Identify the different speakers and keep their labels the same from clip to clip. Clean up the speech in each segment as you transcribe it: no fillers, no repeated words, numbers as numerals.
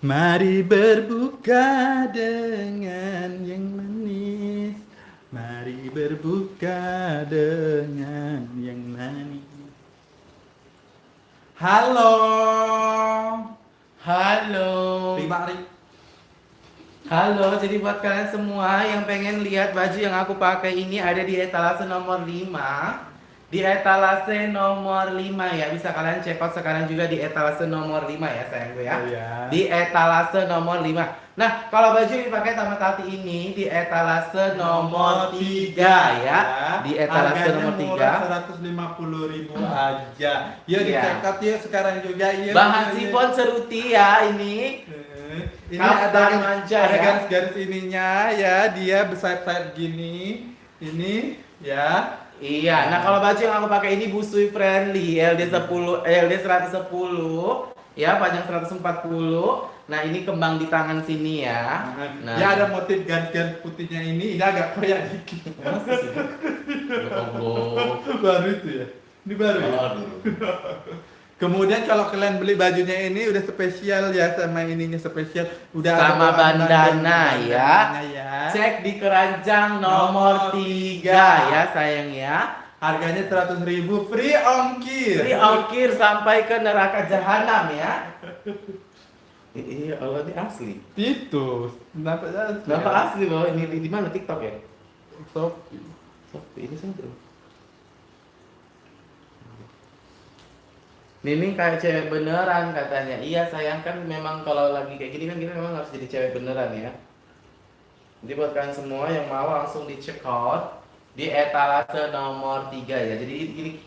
Speaker 1: Mari berbuka dengan yang manis. Mari berbuka dengan yang manis. Halo.
Speaker 2: Halo.
Speaker 1: Rima, Ri.
Speaker 2: Halo, jadi buat kalian semua yang pengen lihat baju yang aku pakai ini ada di etalase nomor 5. Di etalase nomor 5 ya. Bisa kalian check out sekarang juga di etalase nomor 5 ya sayangku
Speaker 1: Oh
Speaker 2: ya.
Speaker 1: ya.
Speaker 2: Di etalase nomor 5. Nah, kalau baju yang dipakai sama Tati ini di etalase nomor 3 ya.
Speaker 1: ya.
Speaker 2: Di etalase
Speaker 1: Harganya
Speaker 2: nomor
Speaker 1: murah
Speaker 2: 3.
Speaker 1: 150.000 aja. Yuk
Speaker 2: Iya.
Speaker 1: dicek out yuk sekarang juga. Yuk,
Speaker 2: Bahan
Speaker 1: yuk, yuk.
Speaker 2: sifon seruti ya ini.
Speaker 1: Ini
Speaker 2: Kaftan manja
Speaker 1: ada
Speaker 2: ya.
Speaker 1: garis-garis ininya ya, dia bersayap-sayap gini. Ini ya.
Speaker 2: Iya, nah
Speaker 1: Nah,
Speaker 2: kalau baju yang aku pakai ini busui friendly LD10 LD 110 ya, panjang 140. Nah, ini kembang di tangan sini ya.
Speaker 1: dia ada
Speaker 2: Nah,
Speaker 1: motif garis-garis putihnya ini agak koyak dikit.
Speaker 2: masa sih? Ya Allah.
Speaker 1: Baru itu ya. Ini baru ya.
Speaker 2: Aduh.
Speaker 1: Kemudian kalau kalian beli bajunya ini udah spesial ya, sama ininya spesial. Udah ada
Speaker 2: Sama
Speaker 1: bawaan
Speaker 2: bandana ya.
Speaker 1: bandananya ya.
Speaker 2: Cek di keranjang nomor
Speaker 1: Nomor
Speaker 2: 3 ya
Speaker 1: tiga.
Speaker 2: sayang ya.
Speaker 1: Harganya 100.000 free ongkir.
Speaker 2: Free ongkir sampai ke neraka jahanam ya. Iya, Allah ini asli.
Speaker 1: Itu. Kenapa asli?
Speaker 2: Kenapa asli loh? Ini di mana TikTok ya?
Speaker 1: Shopee.
Speaker 2: Ini sendiri. Nining kayak cewek beneran katanya. Iya sayang, kan memang kalau lagi kayak gini kan kita memang harus jadi cewek beneran ya. Jadi buat kalian semua yang mau langsung di check out di etalase nomor 3 ya. Jadi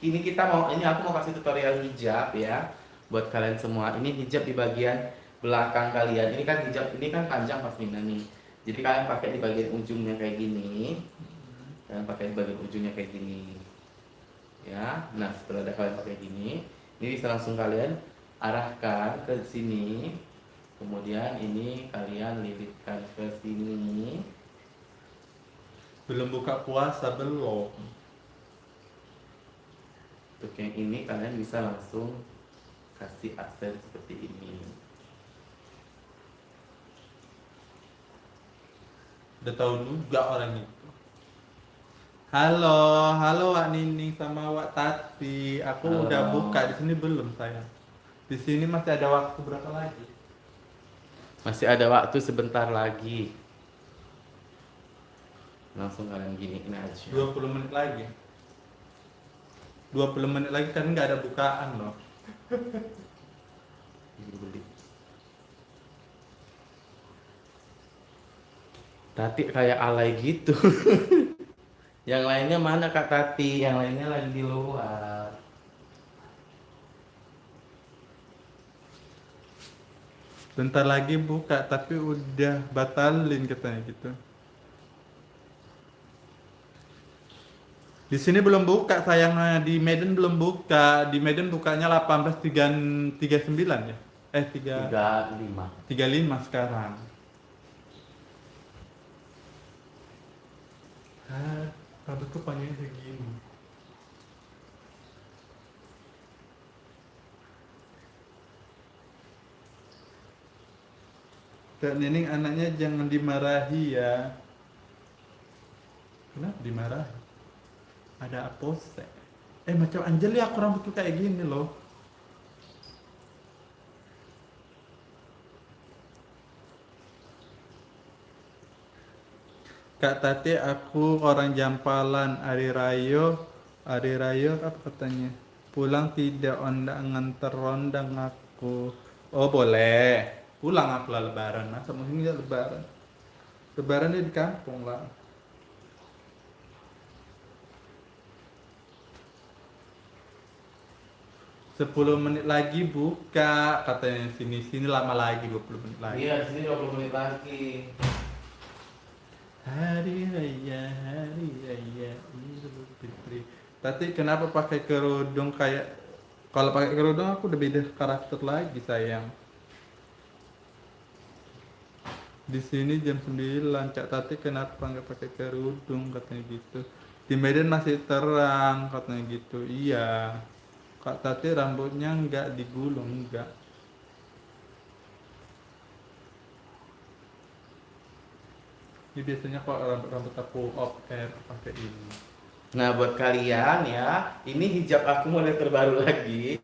Speaker 2: ini kita mau, ini aku mau kasih tutorial hijab ya buat kalian semua. Ini hijab di bagian belakang kalian. Ini kan hijab, ini kan panjang pas Mina nih. Jadi kalian pakai di bagian ujungnya kayak gini. Kalian pakai di bagian ujungnya kayak gini. Ya. Nah, setelah ada kalian pakai gini, ini bisa langsung kalian arahkan ke sini. Kemudian ini kalian lilitkan ke sini.
Speaker 1: Belum buka puasa belum.
Speaker 2: Untuk yang ini kalian bisa langsung kasih aksen seperti ini.
Speaker 1: Udah tahu juga orang itu. Halo, halo Wak Nining sama Wak Tati. Aku udah
Speaker 2: Halo.
Speaker 1: buka di sini belum sayang. Di sini masih ada waktu berapa lagi?
Speaker 2: Masih ada waktu sebentar lagi. Langsung kalian giniin aja.
Speaker 1: 20 menit lagi. 20 menit lagi kan nggak ada bukaan loh.
Speaker 2: Beli. Tati kayak alay gitu. Yang lainnya mana Kak Tati? Yang lainnya lagi di luar.
Speaker 1: Bentar lagi buka tapi udah batalin katanya gitu. Di sini belum buka sayangnya, di Medan belum buka. Di Medan bukanya 18.39 ya.
Speaker 2: 35.
Speaker 1: 35 sekarang. Ah, rambutku panjangnya segini. Kak Nining anaknya jangan dimarahi ya. Kenapa dimarahi? Ada apose. Macam Anjeli aku rambutku kayak gini loh. Kak Tati, aku orang Jampalan. Ari Rayo apa katanya? Pulang tidak onda nganter rondang aku. Oh boleh. Pulang aku lah lebaran. Masa mungkin nggak lebaran? Lebaran dia di kampung lah. 10 menit lagi buka katanya, sini lama lagi 20 menit lagi.
Speaker 2: Iya, di sini 20 menit lagi.
Speaker 1: Hari raya Idul Fitri. Tapi kenapa pakai kerudung kayak, kalau pakai kerudung aku udah beda karakter lagi sayang. Di sini jam 9, Cak Tati kenapa nggak pakai kerudung katanya gitu. Di Medan masih terang katanya gitu. Iya. Kak Tati rambutnya nggak digulung, enggak. Jadi biasanya kalau rambut aku off air pakai ini.
Speaker 2: Nah, buat kalian ya, ini hijab aku model terbaru lagi.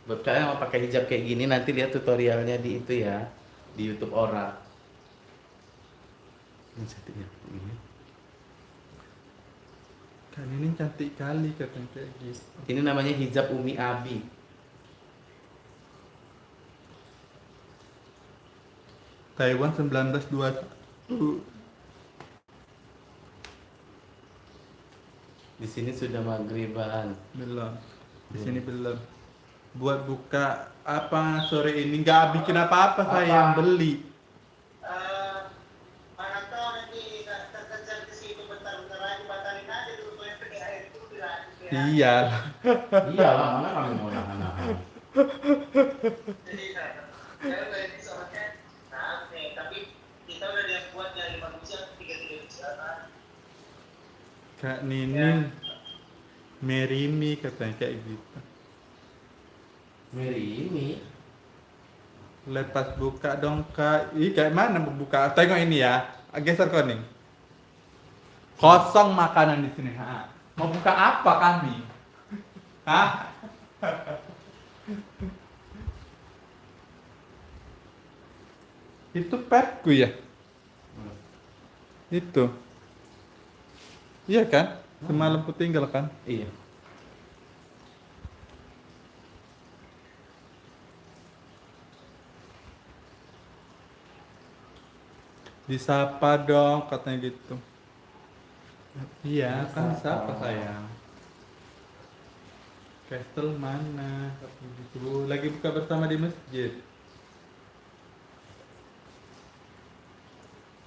Speaker 2: Buat kalian yang mau pakai hijab kayak gini, nanti lihat tutorialnya di itu ya, di YouTube Ora. Ini cantiknya begini.
Speaker 1: Kan ini cantik kali katanya kayak gitu.
Speaker 2: Ini namanya hijab Umi Abi.
Speaker 1: Taiwan 1921.
Speaker 2: Di sini sudah maghriban.
Speaker 1: Belum. Di sini belum. Buat buka apa sore ini nggak bikin apa-apa
Speaker 2: Apa?
Speaker 1: sayang, beli.
Speaker 3: Mana tahu nanti terkejar ke situ bentar-bentar lagi batalin aja dulu yang pakai air itu bilang.
Speaker 1: Iya.
Speaker 2: Iya lah, mana kami mau nahan-nahan.
Speaker 3: Jadi saya udah bisa pakai. Nah, tapi kita udah dia buat yang 5 bisa, 3 bisa kan.
Speaker 1: Kak Nining, Merimi katanya kayak gitu.
Speaker 2: Mary ini.
Speaker 1: Lepas buka dong kak. Ih kayak mana buka? Tengok ini ya. Geser koning. Kosong makanan di sini. Ha. Mau buka apa kami? Hah? Itu petku ya? Itu. Iya kan? Semalam ku tinggal kan?
Speaker 2: Iya.
Speaker 1: Disapa dong katanya gitu. Iya kan disapa
Speaker 2: Disapa.
Speaker 1: sayang. Castle mana? Katanya gitu. Lagi buka bersama di masjid.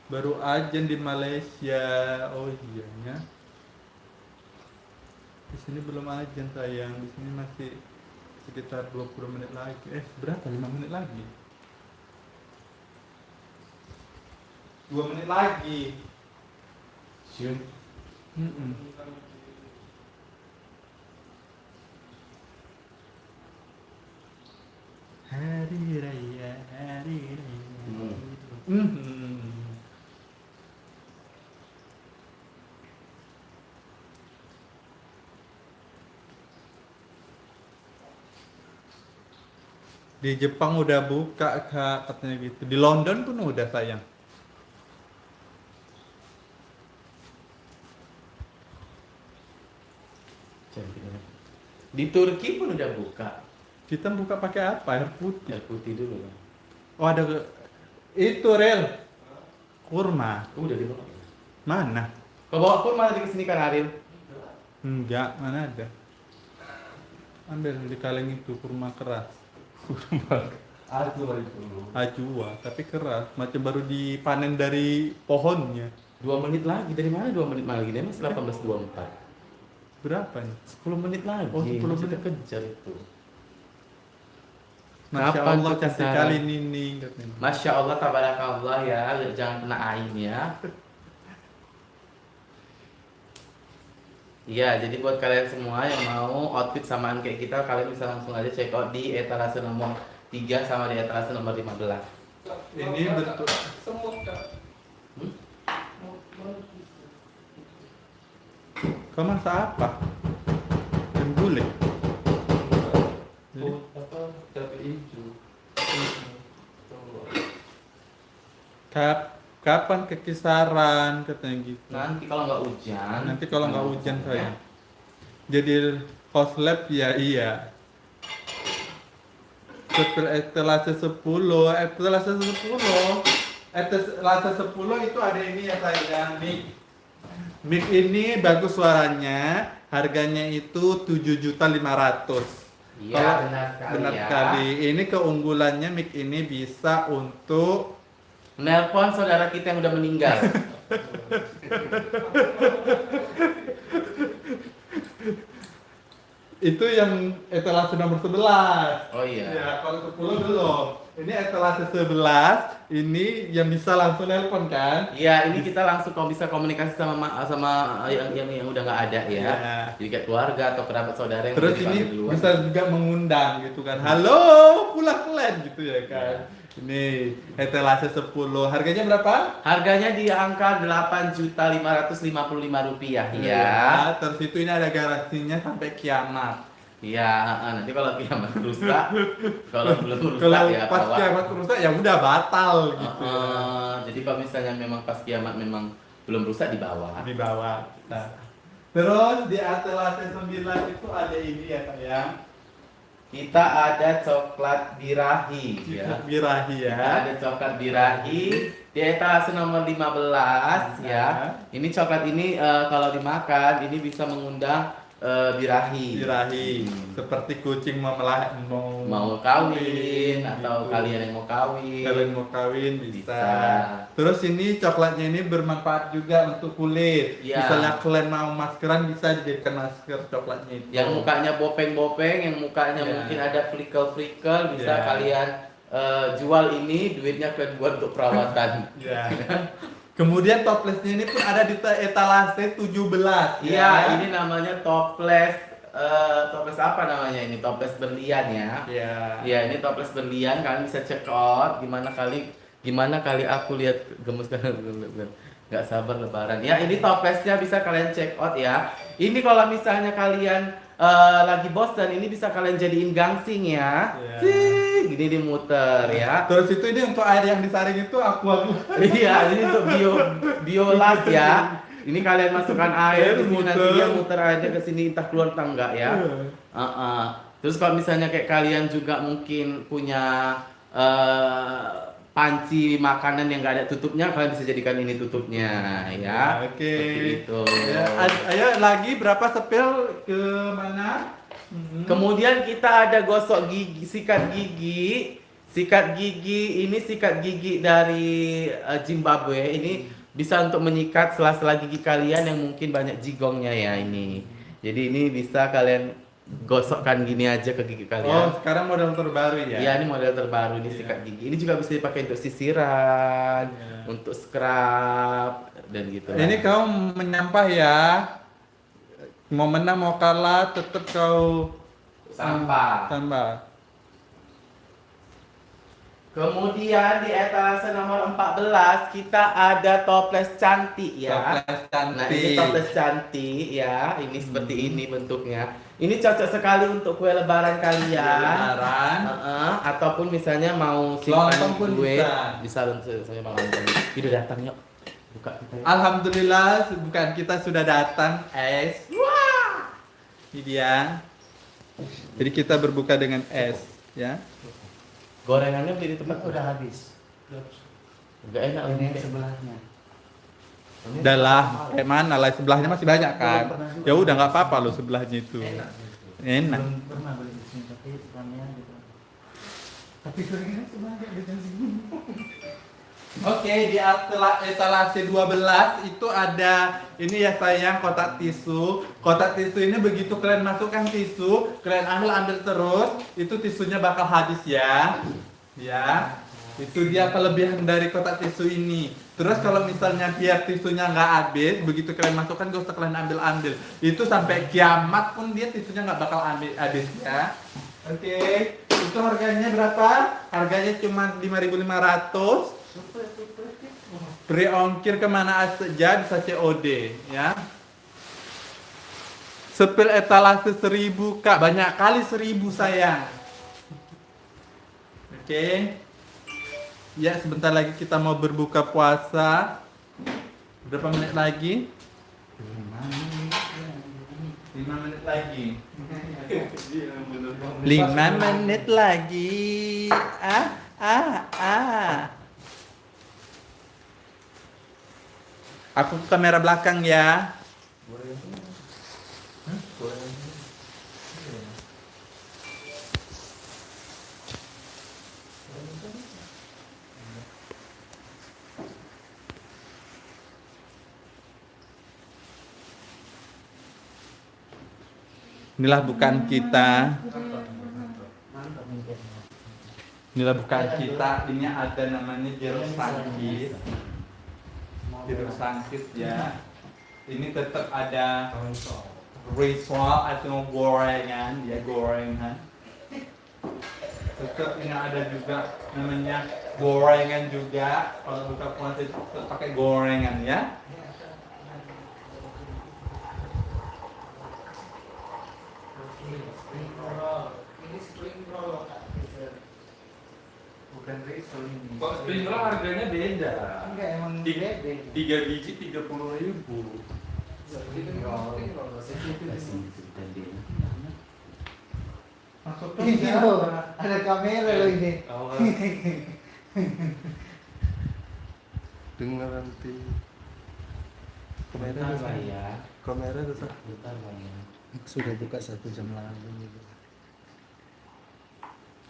Speaker 1: Baru ajan di Malaysia. Oh iya ya. Di sini belum ajan sayang. Di sini masih sekitar 20 menit lagi. Berapa? 5 menit lagi. 2 menit lagi.
Speaker 2: Siun.
Speaker 1: Mm-mm. Hari raya, hari raya. Mhm. Di Jepang udah buka kak katanya gitu. Di London pun udah sayang.
Speaker 2: Cantiknya. Di Turki pun udah buka.
Speaker 1: Kita buka pakai apa? Air putih.
Speaker 2: Air putih dulu kan.
Speaker 1: Oh ada itu rel kurma.
Speaker 2: Udah dibawa.
Speaker 1: Mana?
Speaker 2: Kau bawa kurma tadi kesini kan Aril?
Speaker 1: Enggak, mana ada. Ambil di kaleng itu kurma keras.
Speaker 2: Aril itu.
Speaker 1: Ajwa, tapi keras. Macam baru dipanen dari pohonnya.
Speaker 2: 2 menit lagi. Dari mana 2 menit lagi? Dia masih 18.24.
Speaker 1: Berapa nih?
Speaker 2: 10 menit lagi.
Speaker 1: Oh, 10
Speaker 2: Masih
Speaker 1: menit.
Speaker 2: kejar itu.
Speaker 1: Masya
Speaker 2: Kapan
Speaker 1: Allah
Speaker 2: tuh
Speaker 1: cantik
Speaker 2: kesana?
Speaker 1: kali Nining katanya.
Speaker 2: Masya Allah, tabarakallah ya. Jangan kena ain ya. Iya, jadi buat kalian semua yang mau outfit samaan kayak kita, kalian bisa langsung aja check out di etalase nomor 3 sama di etalase nomor 15.
Speaker 1: Ini bentuk
Speaker 2: Hmm?
Speaker 1: kau masak apa? Jembule.
Speaker 2: Oh, apa? Cabai hijau.
Speaker 1: Kapan ke Kisaran katanya gitu.
Speaker 2: Nanti kalau nggak hujan.
Speaker 1: Nanti kalau nggak hujan saya. Jadi host lab ya iya. Setelah etalase 10, etalase 10. Etalase 10 itu ada ini ya sayang, mic. Mic ini bagus suaranya, harganya itu 7.500.000.
Speaker 2: Iya,
Speaker 1: Kalau
Speaker 2: benar sekali
Speaker 1: benar
Speaker 2: ya.
Speaker 1: sekali. Ini keunggulannya mic ini bisa untuk
Speaker 2: Nelpon saudara kita yang udah meninggal.
Speaker 1: itu yang etalase nomor 11.
Speaker 2: Oh iya.
Speaker 1: Ya, kalau 10 belum. Ini etalase 11, ini yang bisa langsung nelpon kan?
Speaker 2: Iya, ini kita langsung kalau bisa komunikasi sama yang udah nggak ada ya.
Speaker 1: Iya.
Speaker 2: Jadi kayak keluarga atau kerabat saudara yang
Speaker 1: Terus
Speaker 2: udah
Speaker 1: ini
Speaker 2: dipanggil duluan.
Speaker 1: bisa juga mengundang gitu kan. Halo, pulang kalian gitu ya kan. Ini etalase 10. Harganya berapa?
Speaker 2: Harganya di angka Rp8.555.000 ya.
Speaker 1: Terus itu ini ada garansinya sampai kiamat.
Speaker 2: Iya, nanti kalau kiamat rusak, kalau belum rusak
Speaker 1: Kalau
Speaker 2: ya
Speaker 1: pas
Speaker 2: bawa.
Speaker 1: kiamat rusak ya udah batal gitu.
Speaker 2: Jadi kalau misalnya memang pas kiamat memang belum rusak dibawa.
Speaker 1: Di bawah. Nah. Terus di etalase 9 itu ada ini ya sayang.
Speaker 2: Kita ada coklat birahi ya.
Speaker 1: Birahi ya.
Speaker 2: Kita ada coklat birahi di etalase nomor 15 ya. Ini coklat ini kalau dimakan ini bisa mengundang birahi.
Speaker 1: Birahi. Seperti kucing mau
Speaker 2: Mau kawin atau
Speaker 1: gitu.
Speaker 2: kalian yang mau kawin.
Speaker 1: Kalian mau kawin bisa.
Speaker 2: Bisa.
Speaker 1: Terus ini coklatnya ini bermanfaat juga untuk kulit.
Speaker 2: Iya.
Speaker 1: Misalnya kalian mau maskeran bisa dijadikan masker coklatnya itu.
Speaker 2: Yang mukanya bopeng-bopeng, yang mukanya
Speaker 1: Ya.
Speaker 2: mungkin ada flicker-flicker, bisa
Speaker 1: Ya.
Speaker 2: kalian jual ini, duitnya kalian buat untuk perawatan.
Speaker 1: Ya. Kemudian toplesnya ini pun ada di etalase 17.
Speaker 2: Iya, ini namanya toples, toples apa namanya ini? Toples berlian ya.
Speaker 1: Ya.
Speaker 2: Iya, ini toples berlian, kalian bisa check out. Gimana kali aku lihat gemes kan, nggak sabar lebaran. Ya, ini toplesnya bisa kalian check out ya. Ini kalau misalnya kalian lagi bosan, ini bisa kalian jadiin gangsing ya.
Speaker 1: Ya.
Speaker 2: Sih, gini dimuter ya.
Speaker 1: Terus itu ini untuk air yang disaring itu aku.
Speaker 2: Iya, ini untuk biolas ya. Ini kalian masukkan air di sini, nanti
Speaker 1: Muter.
Speaker 2: dia muter airnya ke sini entah keluar atau enggak ya. Terus kalau misalnya kayak kalian juga mungkin punya panci makanan yang nggak ada tutupnya, kalian bisa jadikan ini tutupnya ya.
Speaker 1: Oke.
Speaker 2: Seperti itu.
Speaker 1: Ya, ayo lagi berapa sepil ke mana?
Speaker 2: Kemudian kita ada gosok gigi, sikat gigi. Sikat gigi ini sikat gigi dari Zimbabwe. Ini bisa untuk menyikat sela-sela gigi kalian yang mungkin banyak jigongnya ya ini. Jadi ini bisa kalian gosokkan gini aja ke gigi
Speaker 1: Oh,
Speaker 2: kalian.
Speaker 1: sekarang model terbaru ya?
Speaker 2: Iya, ini model terbaru ini sikat gigi. Ini juga bisa dipakai untuk sisiran,
Speaker 1: Iya.
Speaker 2: untuk scrub dan gitu.
Speaker 1: Ini kau menyampah ya. Mau menang mau kalah tetap kau
Speaker 2: Sampah.
Speaker 1: sampah.
Speaker 2: Kemudian di etalase nomor 14 kita ada toples cantik ya.
Speaker 1: Toples
Speaker 2: Nah, ini
Speaker 1: cantik.
Speaker 2: toples cantik ya. Ini seperti ini bentuknya. Ini cocok sekali untuk kue lebaran kalian.
Speaker 1: Lebaran.
Speaker 2: Ataupun misalnya mau simpan
Speaker 1: Lontong pun
Speaker 2: kue.
Speaker 1: bisa.
Speaker 2: Bisa saya mau lontong. Udah datang yuk. Buka kita.
Speaker 1: Alhamdulillah bukan kita sudah datang es. Wah. Ini dia. Jadi kita berbuka dengan es ya.
Speaker 2: Gorengannya beli di tempat
Speaker 4: Udah habis.
Speaker 2: Enggak enak
Speaker 4: Ini
Speaker 2: ini.
Speaker 4: yang sebelahnya.
Speaker 1: Udah lah, kayak mana lah sebelahnya masih banyak kan. Ya udah nggak apa-apa loh sebelahnya itu. Enak.
Speaker 4: Belum pernah beli di sini tapi ramean gitu. Tapi gorengan sebanyak di sini.
Speaker 1: Oke, di etalase 12 itu ada ini ya sayang kotak tisu. Kotak tisu ini begitu kalian masukkan tisu, kalian ambil terus, itu tisunya bakal habis ya. Ya. Itu dia kelebihan dari kotak tisu ini. Terus kalau misalnya biar tisunya nggak habis, begitu kalian masukkan gak usah kalian ambil. Itu sampai kiamat pun dia tisunya nggak bakal habis ya. Oke, itu harganya berapa? Harganya cuma 5.500. Free ongkir kemana saja bisa COD ya. Sepil etalase 1.000 kak, banyak kali 1.000 sayang. Oke. Ya sebentar lagi kita mau berbuka puasa. Berapa menit lagi? 5 menit lagi. 5 menit lagi. Aku ke kamera belakang ya. Inilah bukan kita. Inilah bukan kita. Ini ada namanya jeruk sangkis. Jeruk sangkis ya. Ini tetap ada risol atau gorengan, ya gorengan. Tetap ini ada juga namanya Gorengan juga. Kalau buka puasa itu pakai gorengan ya.
Speaker 4: Spring roll. Ini spring roll Kak. Bukan risol ini.
Speaker 5: Kok spring roll harganya beda?
Speaker 4: Enggak, emang
Speaker 5: Tiga,
Speaker 4: beda.
Speaker 5: 3 biji 30.000.
Speaker 4: Spring roll.
Speaker 1: Maksudnya
Speaker 4: Ini loh, ada kamera loh ini.
Speaker 6: Dengar nanti.
Speaker 2: Bentar lah ya.
Speaker 6: Kamera rusak.
Speaker 2: Bentar lah ya.
Speaker 4: Sudah buka 1 jam lalu.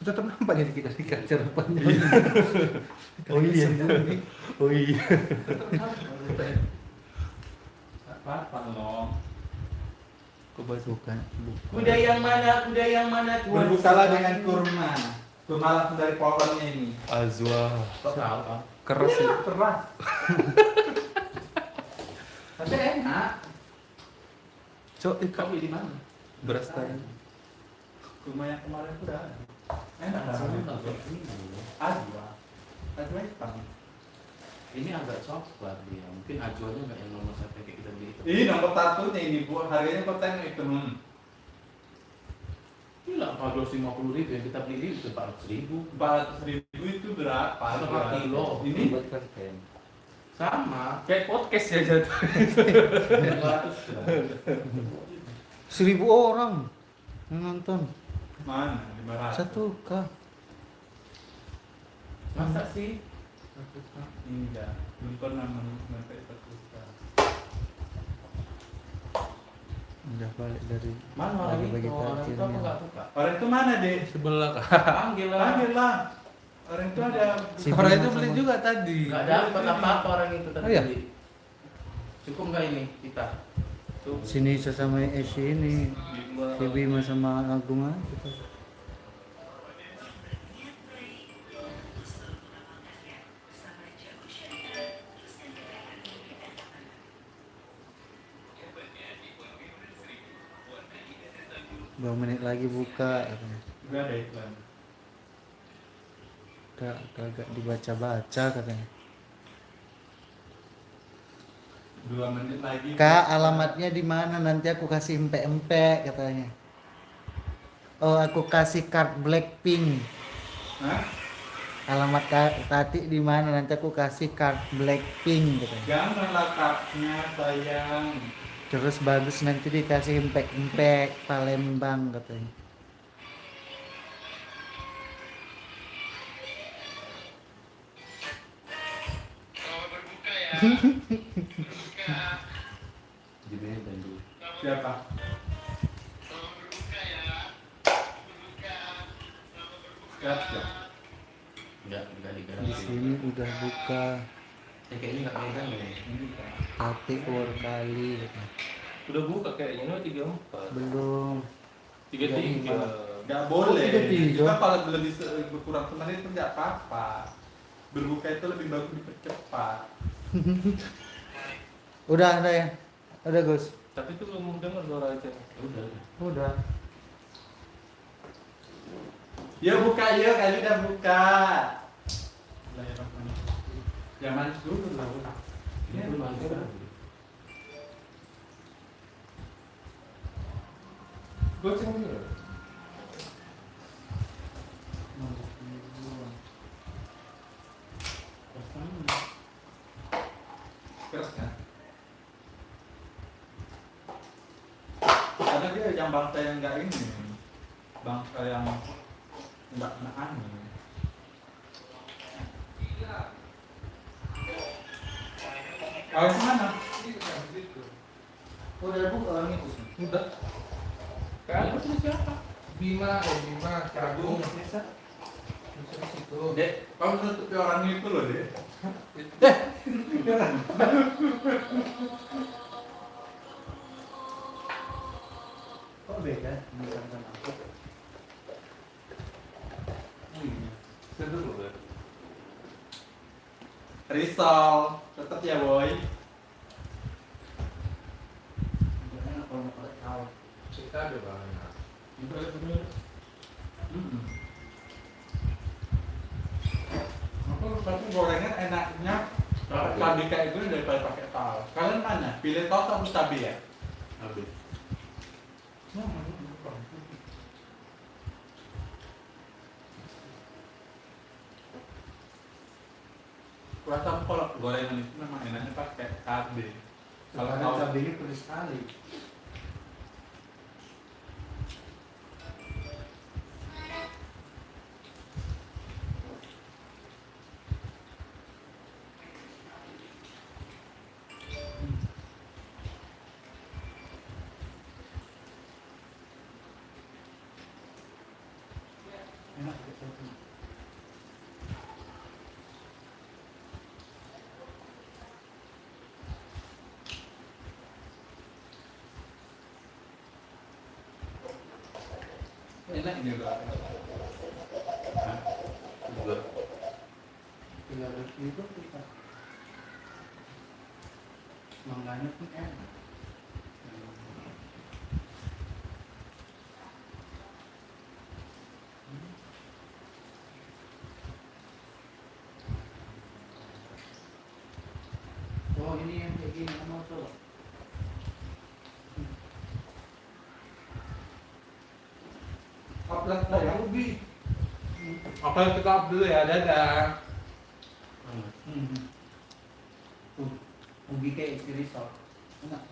Speaker 6: Tetap nampak jadi kita di kaca depannya.
Speaker 4: Oh iya.
Speaker 6: Oh iya.
Speaker 1: apa loh.
Speaker 6: Coba
Speaker 4: Bukan.
Speaker 2: Kuda yang mana? Kuda yang mana? Tuan?
Speaker 1: Berbukalah dengan kurma. Kurma langsung dari pohonnya ini.
Speaker 6: Azwa.
Speaker 2: Kok tahu kan?
Speaker 6: Keras ya.
Speaker 1: Keras. Tapi enak.
Speaker 6: Cok, ikan
Speaker 2: Kamu di mana?
Speaker 6: beras tadi.
Speaker 1: Kurma yang kemarin itu udah ada. Enak
Speaker 2: Rasanya
Speaker 1: rasanya.
Speaker 2: agak ini.
Speaker 1: Ajwa. Ajwa hitam.
Speaker 2: Ini agak coklat dia. Mungkin ajuannya nggak yang nomor 1 kayak kita beli itu.
Speaker 1: Ini nomor satunya ini bu, harganya kau tengok itu.
Speaker 2: Gila, 450.000 yang kita beli itu 400.000.
Speaker 1: 400.000 itu berapa?
Speaker 2: Setengah kilo.
Speaker 1: Ini
Speaker 6: Buat konten.
Speaker 2: Sama.
Speaker 5: Kayak podcast ya jatuh.
Speaker 2: 200 gram.
Speaker 4: 1.000 orang yang nonton.
Speaker 1: mana? 500.
Speaker 4: 1K.
Speaker 2: Masa sih?
Speaker 1: Enggak, belum pernah sampai 1 juta.
Speaker 4: Udah balik dari
Speaker 2: Mana orang
Speaker 4: bagi-bagi
Speaker 2: itu? Orang itu
Speaker 4: takjilnya.
Speaker 2: apa nggak buka?
Speaker 1: Orang itu mana deh?
Speaker 6: Sebelah kak.
Speaker 2: Panggil lah.
Speaker 1: Panggil lah. Orang itu ada.
Speaker 4: Si
Speaker 6: Orang
Speaker 4: Bima
Speaker 6: itu beli
Speaker 4: sama-
Speaker 6: juga tadi.
Speaker 2: Nggak dapat apa-apa orang itu tadi.
Speaker 4: Oh, iya?
Speaker 2: beli. Cukup nggak ini kita? Tuh.
Speaker 4: Sini sesama si ini. Si Bima sama Agung aja. Dua menit lagi buka katanya.
Speaker 1: Enggak ada iklan.
Speaker 4: Kagak dibaca-baca katanya.
Speaker 1: 2 menit lagi.
Speaker 4: Kak, alamatnya di mana? Nanti aku kasih empek-empek katanya. Oh, aku kasih card Blackpink.
Speaker 1: Hah?
Speaker 4: Alamat Tati di mana? Nanti aku kasih card Blackpink katanya.
Speaker 1: Jangan lakapnya sayang.
Speaker 4: Terus bagus nanti dikasih empek-empek Palembang katanya.
Speaker 3: Selamat berbuka ya. Berbuka.
Speaker 2: Di Medan dulu.
Speaker 1: Siapa?
Speaker 3: Selamat berbuka ya. Berbuka. Selamat berbuka.
Speaker 1: Siap, siap.
Speaker 2: Nggak diganti.
Speaker 4: Di sini udah buka
Speaker 2: Kayaknya nggak megang ya.
Speaker 4: Tati war kali katanya.
Speaker 5: Udah buka kayaknya 34.
Speaker 4: Belum.
Speaker 5: 33.
Speaker 1: Enggak boleh.
Speaker 4: Oh, tidak.
Speaker 1: Kita kalau belum berkurang semenit itu enggak apa-apa. Berbuka itu lebih bagus dipercepat.
Speaker 4: Udah ada ya? Udah Gus.
Speaker 5: Tapi itu belum dengar suara aja.
Speaker 2: Udah.
Speaker 4: Udah.
Speaker 1: Ya buka ya, kali udah buka. Ya manis dulu lah.
Speaker 2: Ini belum ada.
Speaker 5: Goceng dulu.
Speaker 1: Keras kan? Karena dia yang bangsa yang enggak ini. Bangsa yang enggak kena angin. Awas mana?
Speaker 4: Udah buka orang itu.
Speaker 5: Udah. Kan itu siapa?
Speaker 6: Bima
Speaker 1: Kagum.
Speaker 6: Bisa di situ.
Speaker 1: Dek, kamu nutupi orang itu loh, Dek.
Speaker 4: Kok beda? Bukan sama aku.
Speaker 5: Seru loh.
Speaker 1: Risol, tetap ya, boy.
Speaker 4: Enak kalau mau pakai tahu.
Speaker 6: Kita ada banyak.
Speaker 5: Itu ada bener.
Speaker 1: Mm-mm. tapi gorengan enaknya pakai cabai kayak gini daripada pakai tahu. Kalian mana? Pilih tahu atau cabai ya?
Speaker 2: Habis.
Speaker 1: Rasa kalau gorengan itu memang enaknya pakai cabai. Kalau
Speaker 4: Karena
Speaker 1: tahu
Speaker 4: cabenya pedas sekali. Enak pakai cabai.
Speaker 1: enak juga.
Speaker 2: Juga.
Speaker 4: 300 ribu kita. Mangganya pun enak. Oh ini yang kayak gini mau coba.
Speaker 1: Upload saya ubi. Upload kita up dulu ya, dadah.
Speaker 4: Tuh, ubi kayak isi risol. Enak.